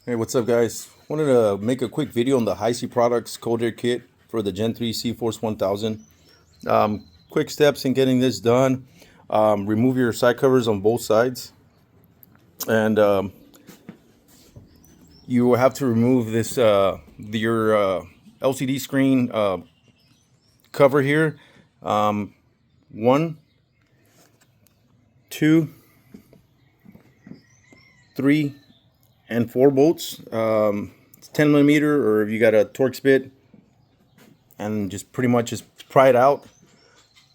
Hey, what's up, guys? Wanted to make a quick video on the Hiisi products cold air kit for the Gen 3 Cforce 1000. Quick steps in getting this done. Remove your side covers on both sides, and you will have to remove this your LCD screen cover here. One, two, three, and four bolts. It's 10 millimeter, or if you got a Torx bit, and just pretty much just pry it out.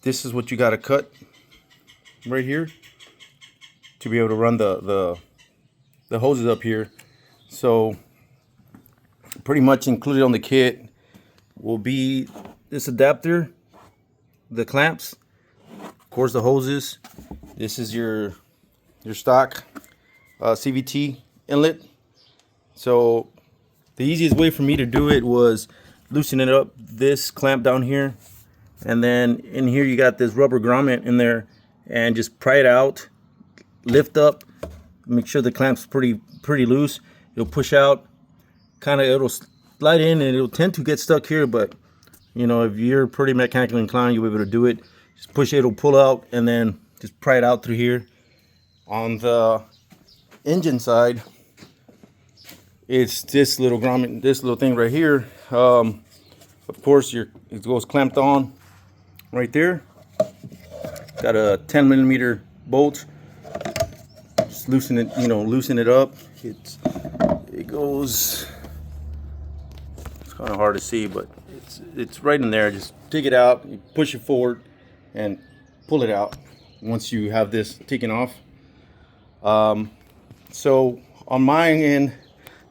This is what you got to cut right here to be able to run the hoses up here. So pretty much included on the kit will be this adapter, the clamps, of course the hoses. This is your stock CVT inlet. So the easiest way for me to do it was loosening up this clamp down here, and then in here you got this rubber grommet in there, and just pry it out, lift up, make sure the clamp's pretty loose. It'll push out, it'll slide in, and it'll tend to get stuck here, but you know, if you're pretty mechanically inclined, you'll be able to do it. Just push it, it'll pull out, and then just pry it out through here. On the engine side, it's this little grommet, this little thing right here. Of course, it goes clamped on right there. Got a 10 millimeter bolt. Just loosen it, loosen it up. It goes. It's kind of hard to see, but it's right in there. Just take it out, you push it forward, and pull it out once you have this taken off. So on my end,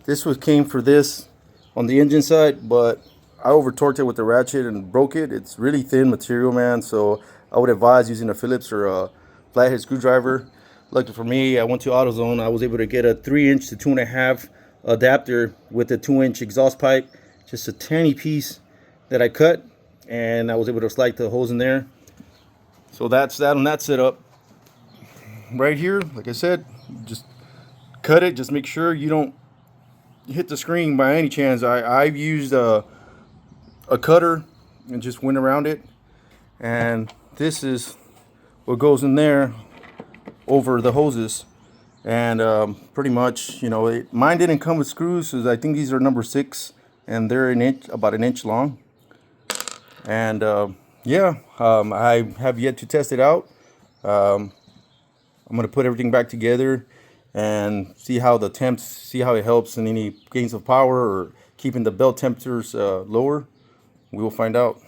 this came for this on the engine side, but I over torqued it with the ratchet and broke it. It's really thin material, man, so I would advise using a Phillips or a flathead screwdriver. Luckily for me, I went to AutoZone. I was able to get a 3-inch to 2.5 adapter with a 2-inch exhaust pipe, just a tiny piece that I cut, and I was able to slide the hose in there. So that's that on that setup. Right here, like I said, just cut it. Just make sure you don't hit the screen by any chance. I've used a cutter and just went around it, and this is what goes in there over the hoses. And pretty much, mine didn't come with screws, so I think these are number 6, and they're about an inch long. And I have yet to test it out. I'm gonna put everything back together and see how it helps in any gains of power or keeping the belt temperatures lower. We will find out.